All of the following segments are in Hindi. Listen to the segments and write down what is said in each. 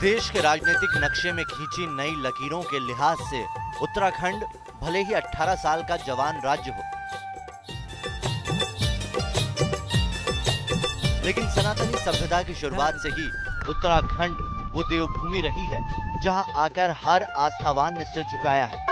देश के राजनीतिक नक्शे में खींची नई लकीरों के लिहाज से उत्तराखंड भले ही 18 साल का जवान राज्य हो, लेकिन सनातनी सभ्यता की शुरुआत से ही उत्तराखंड वो देवभूमि रही है जहां आकर हर आस्थावान ने सिर झुकाया है।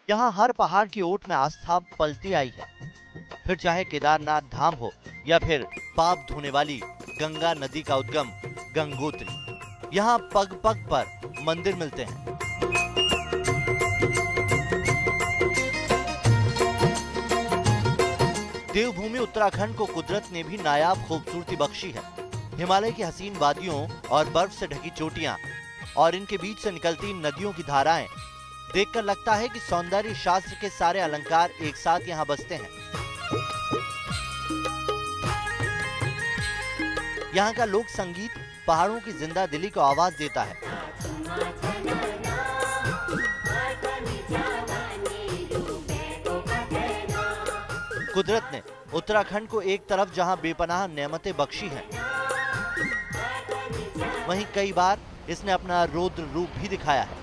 यहाँ हर पहाड़ की ओट में आस्था पलती आई है, फिर चाहे केदारनाथ धाम हो या फिर पाप धोने वाली गंगा नदी का उद्गम गंगोत्री। यहाँ पग पग पर मंदिर मिलते हैं। देवभूमि उत्तराखंड को कुदरत ने भी नायाब खूबसूरती बख्शी है। हिमालय की हसीन वादियों और बर्फ से ढकी चोटियां और इनके बीच से निकलती नदियों की धाराएं देखकर लगता है कि सौंदर्य शास्त्र के सारे अलंकार एक साथ यहाँ बसते हैं। यहाँ का लोक संगीत पहाड़ों की जिंदा दिली को आवाज देता है। कुदरत ने उत्तराखंड को एक तरफ जहाँ बेपनाह नेमतें बख्शी हैं, वहीं कई बार इसने अपना रौद्र रूप भी दिखाया है।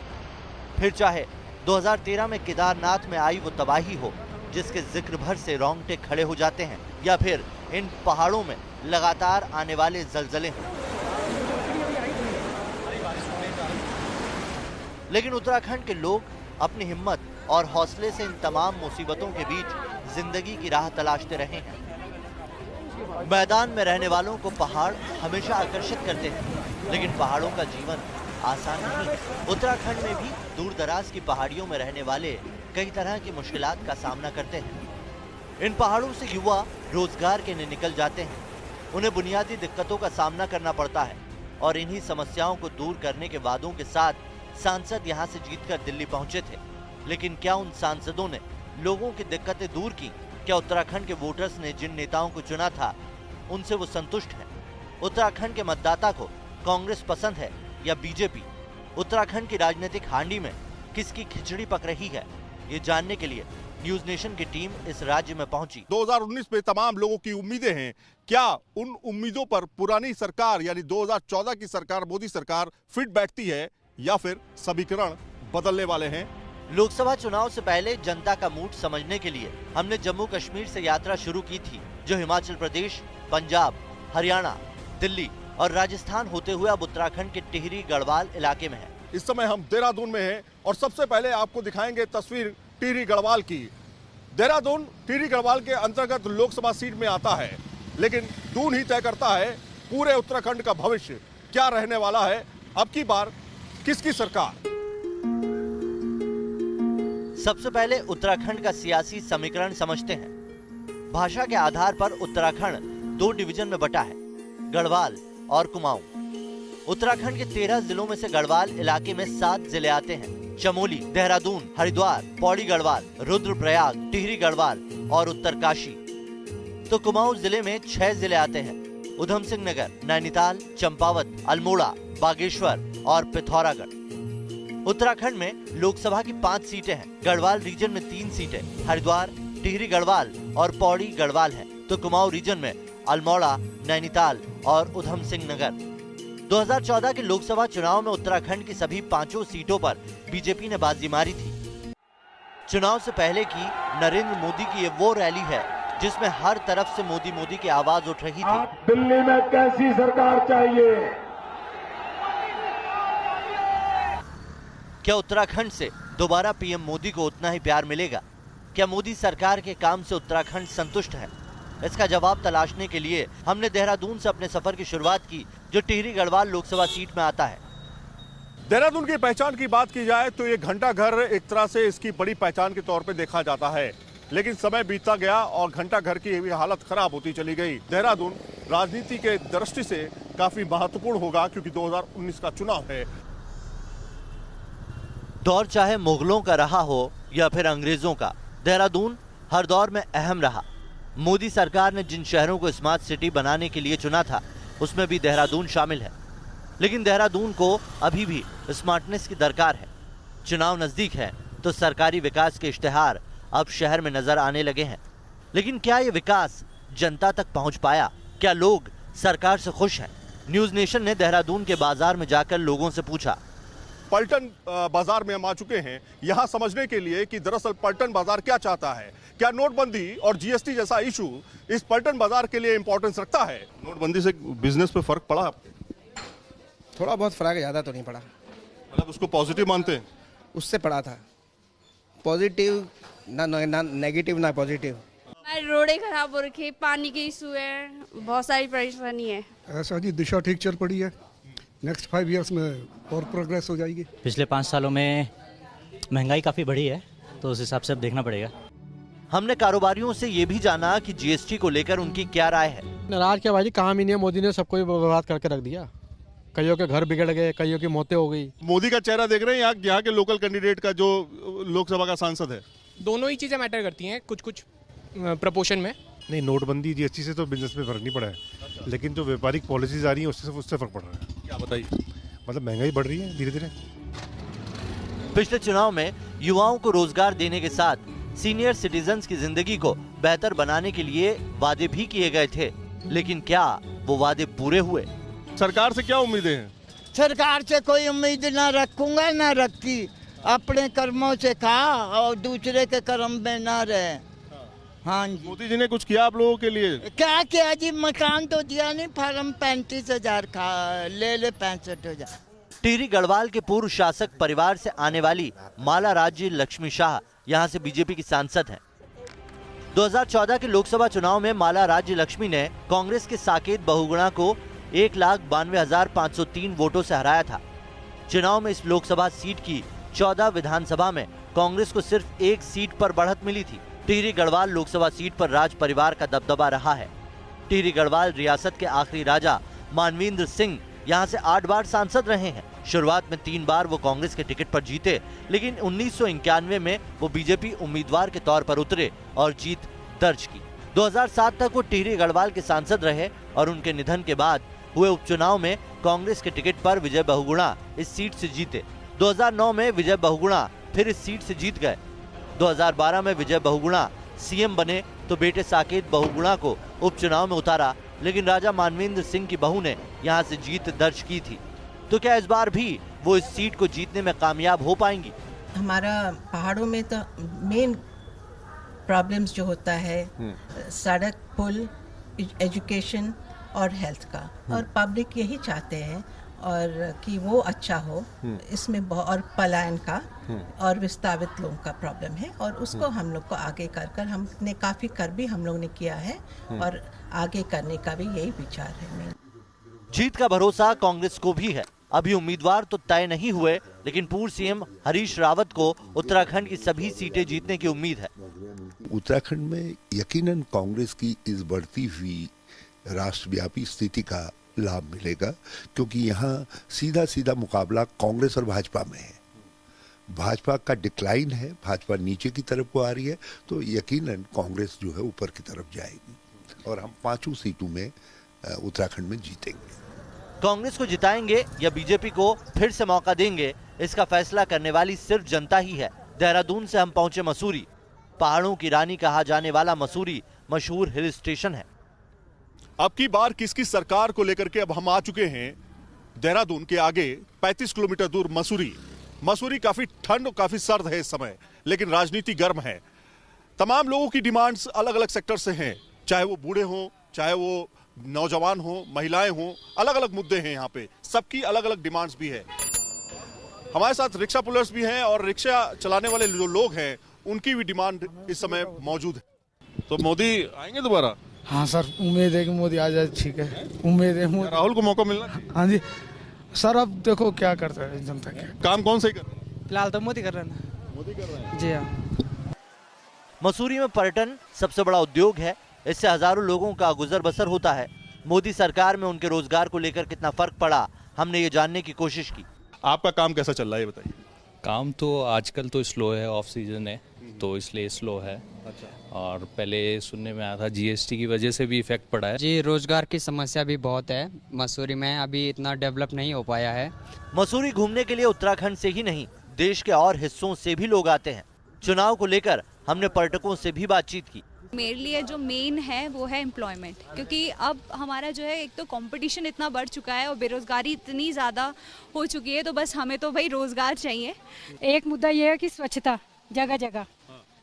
फिर चाहे 2013 में केदारनाथ में आई वो तबाही हो जिसके जिक्र भर से रोंगटे खड़े हो जाते हैं, या फिर इन पहाड़ों में लगातार आने वाले जलजले हों। लेकिन उत्तराखंड के लोग अपनी हिम्मत और हौसले से इन तमाम मुसीबतों के बीच जिंदगी की राह तलाशते रहे हैं। मैदान में रहने वालों को पहाड़ हमेशा आकर्षित करते हैं, लेकिन पहाड़ों का जीवन आसान नहीं है। उत्तराखंड में भी दूर दराज की पहाड़ियों में रहने वाले कई तरह की मुश्किलात का सामना करते हैं। इन पहाड़ों से युवा रोजगार के लिए निकल जाते हैं, उन्हें बुनियादी दिक्कतों का सामना करना पड़ता है और इन्हीं समस्याओं को दूर करने के वादों के साथ सांसद यहाँ से जीतकर दिल्ली पहुंचे थे। लेकिन क्या उन सांसदों ने लोगों की दिक्कतें दूर की? क्या उत्तराखंड के वोटर्स ने जिन नेताओं को चुना था उनसे वो संतुष्ट हैं? उत्तराखंड के मतदाता को कांग्रेस पसंद है या बीजेपी? उत्तराखंड की राजनीतिक हांडी में किसकी खिचड़ी पक रही है, ये जानने के लिए न्यूज नेशन की टीम इस राज्य में पहुंची। 2019 में तमाम लोगों की उम्मीदें हैं, क्या उन उम्मीदों पर पुरानी सरकार यानी 2014 की सरकार, मोदी सरकार फिट बैठती है या फिर समीकरण बदलने वाले हैं? लोकसभा चुनाव से पहले जनता का मूड समझने के लिए हमने जम्मू कश्मीर से यात्रा शुरू की थी, जो हिमाचल प्रदेश, पंजाब, हरियाणा, दिल्ली और राजस्थान होते हुए अब उत्तराखंड के टिहरी गढ़वाल इलाके में है। इस समय हम देहरादून में हैं और सबसे पहले आपको दिखाएंगे तस्वीर टिहरी गढ़वाल की। देहरादून टिहरी गढ़वाल के अंतर्गत लोकसभा सीट में आता है, लेकिन दून ही तय करता है पूरे उत्तराखंड का भविष्य क्या रहने वाला है। अब की बार किसकी सरकार? सबसे पहले उत्तराखंड का सियासी समीकरण समझते हैं। भाषा के आधार पर उत्तराखंड 2 डिवीजन में बटा है, गढ़वाल और कुमाऊं। उत्तराखंड के 13 जिलों में से गढ़वाल इलाके में 7 जिले आते हैं: चमोली, देहरादून, हरिद्वार, पौड़ी गढ़वाल, रुद्रप्रयाग, टिहरी गढ़वाल और उत्तरकाशी। तो कुमाऊं जिले में 6 जिले आते हैं: उधम सिंह नगर, नैनीताल, चंपावत, अल्मोड़ा, बागेश्वर और पिथौरागढ़। उत्तराखंड में लोकसभा की 5 सीटें हैं। गढ़वाल रीजन में 3 सीटें हरिद्वार, टिहरी गढ़वाल और पौड़ी गढ़वाल हैं, तो कुमाऊं रीजन में अल्मोड़ा, नैनीताल और उधम सिंह नगर। 2014 के लोकसभा चुनाव में उत्तराखंड की सभी 5 सीटों पर बीजेपी ने बाजी मारी थी। चुनाव से पहले की नरेंद्र मोदी की ये वो रैली है जिसमें हर तरफ से मोदी मोदी की आवाज उठ रही थी। दिल्ली में कैसी सरकार चाहिए? क्या उत्तराखंड से दोबारा पीएम मोदी को उतना ही प्यार मिलेगा? क्या मोदी सरकार के काम से उत्तराखंड संतुष्ट है? इसका जवाब तलाशने के लिए हमने देहरादून से अपने सफर की शुरुआत की, जो टिहरी गढ़वाल लोकसभा सीट में आता है। देहरादून की पहचान की बात की जाए तो ये घंटा घर एक तरह से इसकी बड़ी पहचान के तौर पे देखा जाता है, लेकिन समय बीतता गया और घंटा घर की भी हालत खराब होती चली गई। देहरादून राजनीति के दृष्टि से काफी महत्वपूर्ण होगा क्योंकि 2019 का चुनाव है। दौर चाहे मुगलों का रहा हो या फिर अंग्रेजों का, देहरादून हर दौर में अहम रहा। मोदी सरकार ने जिन शहरों को स्मार्ट सिटी बनाने के लिए चुना था, उसमें भी देहरादून शामिल है। लेकिन देहरादून को अभी भी स्मार्टनेस की दरकार है। चुनाव नजदीक है तो सरकारी विकास के इश्तेहार अब शहर में नजर आने लगे हैं, लेकिन क्या ये विकास जनता तक पहुंच पाया? क्या लोग सरकार से खुश हैं? न्यूज नेशन ने देहरादून के बाजार में जाकर लोगों से पूछा। पलटन बाजार में हम आ चुके हैं यहां समझने के लिए कि दरअसल पलटन बाजार क्या चाहता है। क्या नोटबंदी और जीएसटी जैसा इशू इस पलटन बाजार के लिए इंपॉर्टेंस रखता है? नोटबंदी से बिजनेस पे फर्क पड़ा आपके? थोड़ा बहुत फर्क है, ज़्यादा तो नहीं पड़ा। मतलब उसको पॉजिटिव मानते हैं? उससे पड़ा था पॉजिटिव, ना नेगेटिव ना पॉजिटिव। रोडें खराब हो रखी है, पानी के इशू है, बहुत सारी परेशानी है। ऐसा जी दिशा ठीक चल पड़ी है, नेक्स्ट 5 इयर्स में और प्रोग्रेस हो जाएगी। पिछले 5 सालों में महंगाई काफ़ी बढ़ी है, तो उस हिसाब से अब देखना पड़ेगा। हमने कारोबारियों से ये भी जाना कि जीएसटी को लेकर उनकी क्या राय है। नाराज क्या भाई जी, काम ही नहीं है, मोदी ने सबको बर्बाद करके रख दिया। कईयों के घर बिगड़ गए, कईयों की मौतें हो गई। मोदी का चेहरा देख रहे हैं यहाँ के लोकल कैंडिडेट का जो लोकसभा का सांसद है? दोनों ही चीज़ें मैटर करती हैं कुछ प्रपोर्शन में। नहीं, नोटबंदी जीएसटी से तो बिजनेस में फर्क नहीं पड़ा है, लेकिन जो व्यापारिक पॉलिसीज आ रही हैं उससे फर्क पड़ रहा है। क्या बताइए? मतलब महंगाई बढ़ रही है धीरे धीरे। पिछले चुनाव में युवाओं को रोजगार देने के साथ सीनियर सिटीजन्स की जिंदगी को बेहतर बनाने के लिए वादे भी किए गए थे, लेकिन क्या वो वादे पूरे हुए? सरकार से क्या उम्मीदें हैं? सरकार से कोई उम्मीद ना रखूंगा, ना रखी। अपने कर्मों से खा और दूसरे के कर्म में ना रहे। हाँ जी। मोदी जी ने कुछ किया आप लोगों के लिए? क्या किया जी, मकान तो दिया नहीं, फार्म 35,000 ले 65,000। टिहरी गढ़वाल के पूर्व शासक परिवार से आने वाली माला राज्य लक्ष्मी शाह यहाँ से बीजेपी की सांसद हैं। 2014 के लोकसभा चुनाव में माला राज्य लक्ष्मी ने कांग्रेस के साकेत बहुगुणा को 1,92,503 वोटों से हराया था। चुनाव में इस लोकसभा सीट की 14 विधानसभा में कांग्रेस को सिर्फ 1 सीट पर बढ़त मिली थी। टिहरी गढ़वाल लोकसभा सीट पर राज परिवार का दबदबा रहा है। टिहरी गढ़वाल रियासत के आखिरी राजा मानवेंद्र सिंह यहाँ से 8 बार सांसद रहे हैं। शुरुआत में 3 बार वो कांग्रेस के टिकट पर जीते, लेकिन 1991 में वो बीजेपी उम्मीदवार के तौर पर उतरे और जीत दर्ज की। 2007 तक वो टिहरी गढ़वाल के सांसद रहे और उनके निधन के बाद हुए उपचुनाव में कांग्रेस के टिकट पर विजय बहुगुणा इस सीट से जीते। 2009 में विजय बहुगुणा फिर इस सीट से जीत गए। 2012 में विजय बहुगुणा सीएम बने तो बेटे साकेत बहुगुणा को उपचुनाव में उतारा, लेकिन राजा मानवेंद्र सिंह की बहू ने यहां से जीत दर्ज की थी। तो क्या इस बार भी वो इस सीट को जीतने में कामयाब हो पाएंगी? हमारा पहाड़ों में तो मेन प्रॉब्लम्स जो होता है सड़क, पुल, एजुकेशन और हेल्थ का, और पब्लिक यही चाहते हैं और कि वो अच्छा हो। इसमें और पलायन का और विस्थापित लोगों का प्रॉब्लम है, और उसको हम लोग को आगे कर हमने काफ़ी कर भी हम लोग ने किया है और आगे करने का भी यही विचार है। जीत का भरोसा कांग्रेस को भी है। अभी उम्मीदवार तो तय नहीं हुए, लेकिन पूर्व सीएम हरीश रावत को उत्तराखंड की सभी सीटें जीतने की उम्मीद है। उत्तराखंड में यकीनन कांग्रेस की इस बढ़ती हुई राष्ट्रव्यापी स्थिति का लाभ मिलेगा, क्योंकि यहाँ सीधा सीधा मुकाबला कांग्रेस और भाजपा में है। भाजपा का डिक्लाइन है, भाजपा नीचे की तरफ को आ रही है, तो यकीनन कांग्रेस जो है ऊपर की तरफ जाएगी और हम 5 सीटों में उत्तराखंड में जीतेंगे। कांग्रेस को जिताएंगे या बीजेपी को फिर से मौका देंगे, इसका फैसला करने वाली सिर्फ जनता ही है। देहरादून से हम पहुंचे मसूरी। पहाड़ों की रानी कहा जाने वाला मसूरी मशहूर हिल स्टेशन है। अब की बार किसकी सरकार को लेकर के अब हम आ चुके हैं देहरादून के आगे 35 किलोमीटर दूर मसूरी। मसूरी काफी ठंड और काफी सर्द है इस समय, लेकिन राजनीति गर्म है। तमाम लोगों की डिमांड्स अलग अलग सेक्टर से हैं, चाहे वो बूढ़े हों, चाहे वो नौजवान हो, महिलाएं हों, अलग अलग मुद्दे हैं यहाँ पे, सबकी अलग अलग डिमांड्स भी है। हमारे साथ रिक्शा पुलर्स भी हैं और रिक्शा चलाने वाले जो लोग हैं उनकी भी डिमांड इस समय मौजूद है। तो मोदी आएंगे दोबारा? हाँ सर, उम्मीद है कि मोदी आ जाए। ठीक है, उम्मीद है। राहुल को मौका मिलना? हाँ जी सर, अब देखो क्या करता है जनता के। काम कौन से कर रहे हैं? फिलहाल तो मोदी कर रहे हैं। मोदी कर रहे हैं? जी हाँ। मसूरी में पर्यटन सबसे बड़ा उद्योग है, इससे हजारों लोगों का गुजर बसर होता है। मोदी सरकार में उनके रोजगार को लेकर कितना फर्क पड़ा, हमने ये जानने की कोशिश की। आपका काम कैसा चल रहा है ये बताइए। काम तो आजकल तो स्लो है, ऑफ सीजन है, तो इसलिए स्लो है। और पहले सुनने में आया था जीएसटी की वजह से भी इफेक्ट पड़ा है। जी, रोजगार की समस्या भी बहुत है मसूरी में, अभी इतना डेवलप नहीं हो पाया है। मसूरी घूमने के लिए उत्तराखंड से ही नहीं, देश के और हिस्सों से भी लोग आते हैं। चुनाव को लेकर हमने पर्यटकों से भी बातचीत की। मेरे लिए जो मेन है वो है एम्प्लॉयमेंट, क्योंकि अब हमारा जो है एक तो कंपटीशन इतना बढ़ चुका है और बेरोजगारी इतनी ज़्यादा हो चुकी है, तो बस हमें तो भाई रोजगार चाहिए। एक मुद्दा ये है कि स्वच्छता जगह जगह।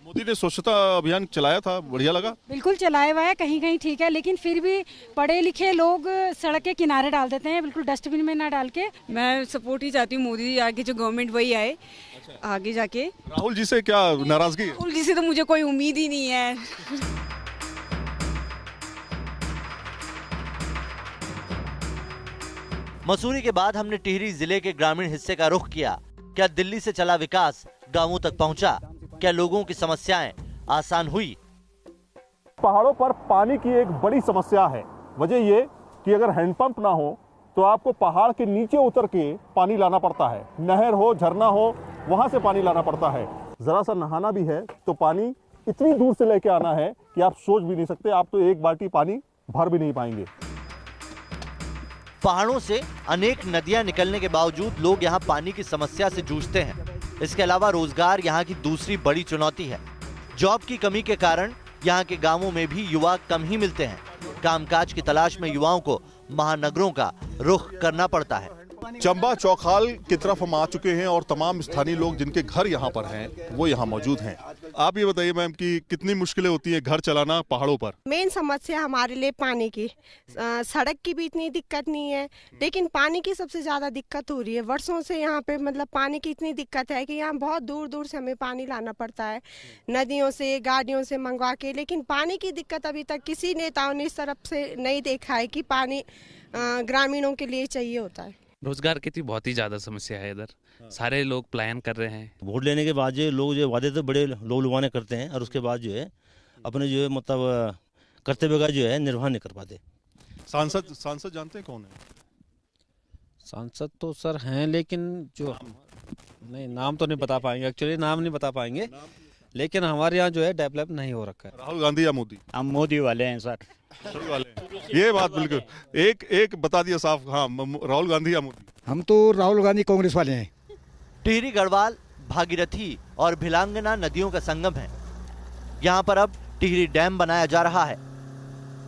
मोदी ने स्वच्छता अभियान चलाया था, बढ़िया लगा। बिल्कुल चलाया हुआ है, कहीं कहीं ठीक है, लेकिन फिर भी पढ़े लिखे लोग सड़क के किनारे डाल देते हैं, बिल्कुल डस्टबिन में ना डाल के। मैं सपोर्ट ही चाहती हूँ मोदी जी आगे जो गवर्नमेंट वही आए आगे जाके। राहुल जी से क्या नाराजगी है? राहुल जी से तो मुझे कोई उम्मीद ही नहीं है। मसूरी के बाद हमने टिहरी जिले के ग्रामीण हिस्से का रुख किया। क्या दिल्ली से चला विकास गांवों तक पहुंचा? क्या लोगों की समस्याएं आसान हुई? पहाड़ों पर पानी की एक बड़ी समस्या है। वजह ये कि अगर हैंडपंप ना हो तो आपको पहाड़ के नीचे उतर के पानी लाना पड़ता है। नहर हो, झरना हो, वहां से पानी लाना पड़ता है। जरा सा नहाना भी है तो पानी इतनी दूर से लेके आना है कि आप सोच भी नहीं सकते, आप तो एक बाल्टी पानी भर भी नहीं पाएंगे। पहाड़ों से अनेक नदियां निकलने के बावजूद लोग यहां पानी की समस्या से जूझते हैं। इसके अलावा रोजगार यहां की दूसरी बड़ी चुनौती है। जॉब की कमी के कारण यहां के गांवों में भी युवा कम ही मिलते हैं। कामकाज की तलाश में युवाओं को महानगरों का रुख करना पड़ता है। चंबा चौखाल की तरफ हम आ चुके हैं और तमाम स्थानीय लोग जिनके घर यहाँ पर हैं वो यहाँ मौजूद हैं। आप ये बताइए मैम कि कितनी मुश्किलें होती हैं घर चलाना पहाड़ों पर? मेन समस्या हमारे लिए पानी की, सड़क की भी इतनी दिक्कत नहीं है, लेकिन पानी की सबसे ज्यादा दिक्कत हो रही है। वर्षों से यहाँ पे मतलब पानी की इतनी दिक्कत है कि यहाँ बहुत दूर दूर से हमें पानी लाना पड़ता है, नदियों से, गाड़ियों से मंगवा के। लेकिन पानी की दिक्कत अभी तक किसी नेताओं ने इस तरफ से नहीं देखा है कि पानी ग्रामीणों के लिए चाहिए होता है। रोजगार की बहुत ही ज्यादा समस्या है इधर, सारे लोग पलायन कर रहे हैं। वोट लेने के बाद जो लोग जो वादे तो बड़े लोग लुभाने करते हैं और उसके बाद जो है अपने जो है मतलब कर्तव्य का जो है निर्वहन नहीं कर पाते। सांसद जानते हैं कौन है? सांसद तो सर हैं, लेकिन जो नहीं नाम तो नहीं बता पाएंगे, एक्चुअली नाम नहीं बता पाएंगे, लेकिन हमारे यहाँ जो है डेवलप नहीं हो रखा है। राहुल गांधी या मोदी? हम मोदी वाले हैं सर। ये बात बिल्कुल एक बता दिया साफ। हाँ, राहुल गांधी या मोदी? हम तो राहुल गांधी कांग्रेस वाले हैं। टिहरी गढ़वाल, भागीरथी और भिलांगना नदियों का संगम है। यहाँ पर अब टिहरी डैम बनाया जा रहा है।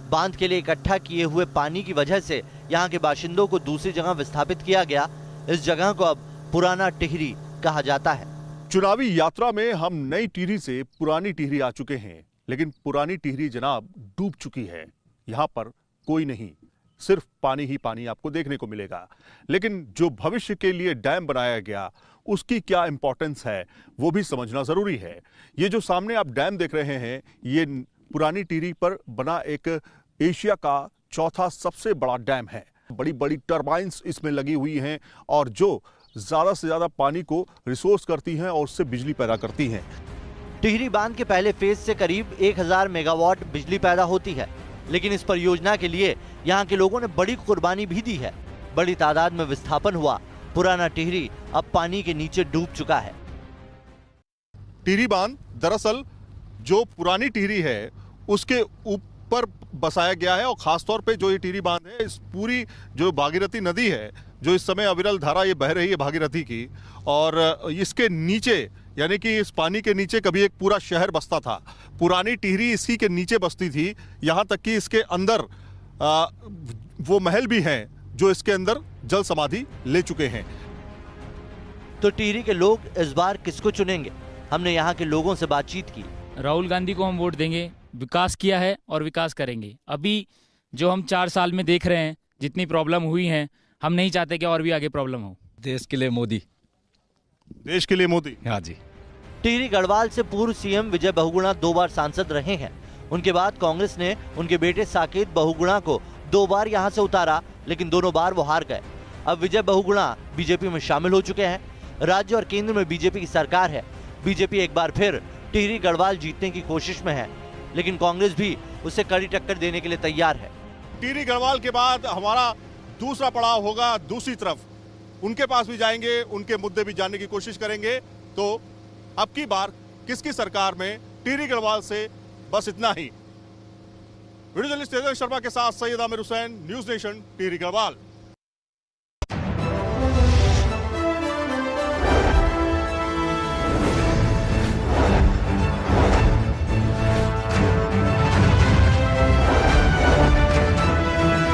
बांध के लिए इकट्ठा किए हुए पानी की वजह से यहाँ के बाशिंदों को दूसरी जगह विस्थापित किया गया। इस जगह को अब पुराना टिहरी कहा जाता है। चुनावी यात्रा में हम नई टिहरी से पुरानी टिहरी आ चुके हैं, लेकिन पुरानी टिहरी जनाब डूब चुकी है। यहाँ पर कोई नहीं, सिर्फ पानी ही पानी आपको देखने को मिलेगा। लेकिन जो भविष्य के लिए डैम बनाया गया उसकी क्या इंपॉर्टेंस है वो भी समझना जरूरी है। ये जो सामने आप डैम देख रहे हैं ये पुरानी टिहरी पर बना एक एशिया का चौथा सबसे बड़ा डैम है। बड़ी बड़ी टर्बाइंस इसमें लगी हुई हैं और जो ज्यादा से ज्यादा पानी को रिसोर्स करती हैं और उससे बिजली पैदा करती हैं। टिहरी बांध के पहले फेज से करीब 1000 मेगावाट बिजली पैदा होती है, लेकिन इस परियोजना के लिए यहाँ के लोगों ने बड़ी कुर्बानी भी दी है। बड़ी तादाद में विस्थापन हुआ। पुराना टिहरी अब पानी के नीचे डूब चुका है। टिहरी बांध दरअसल जो पुरानी टिहरी है उसके ऊपर बसाया गया है और खासतौर पे जो ये टिहरी बांध है, इस पूरी जो भागीरथी नदी है, जो इस समय अविरल धारा ये बह रही है भागीरथी की, और इसके नीचे यानी कि इस पानी के नीचे कभी एक पूरा शहर बसता था। पुरानी टिहरी इसी के नीचे बसती थी, यहाँ तक कि इसके अंदर वो महल भी हैं जो इसके अंदर जल समाधि ले चुके हैं। तो टिहरी के लोग इस बार किसको चुनेंगे? हमने यहाँ के लोगों से बातचीत की। राहुल गांधी को हम वोट देंगे। विकास किया है और विकास करेंगे। अभी जो हम 4 साल में देख रहे हैं जितनी प्रॉब्लम हुई है, हम नहीं चाहते कि और भी आगे प्रॉब्लम हो। देश के लिए मोदी। देश के लिए मोदी? हाँ जी। टिहरी गढ़वाल से पूर्व सीएम विजय बहुगुणा 2 बार सांसद रहे हैं। उनके बाद कांग्रेस ने उनके बेटे साकेत बहुगुणा को 2 बार यहां से उतारा, लेकिन दोनों बार वो हार गए। अब विजय बहुगुणा बीजेपी में शामिल हो चुके हैं। राज्य और केंद्र में बीजेपी की सरकार है। बीजेपी एक बार फिर टिहरी गढ़वाल जीतने की कोशिश में है, लेकिन कांग्रेस भी उसे कड़ी टक्कर देने के लिए तैयार है। टिहरी गढ़वाल के बाद हमारा दूसरा पड़ाव होगा दूसरी तरफ। उनके पास भी जाएंगे, उनके मुद्दे भी जानने की कोशिश करेंगे। तो अब की बार किसकी सरकार में टिहरी गढ़वाल से बस इतना ही। वीडियो जर्नलिस्ट तेजस शर्मा के साथ सैयद आमिर हुसैन, न्यूज नेशन, टिहरी गढ़वाल।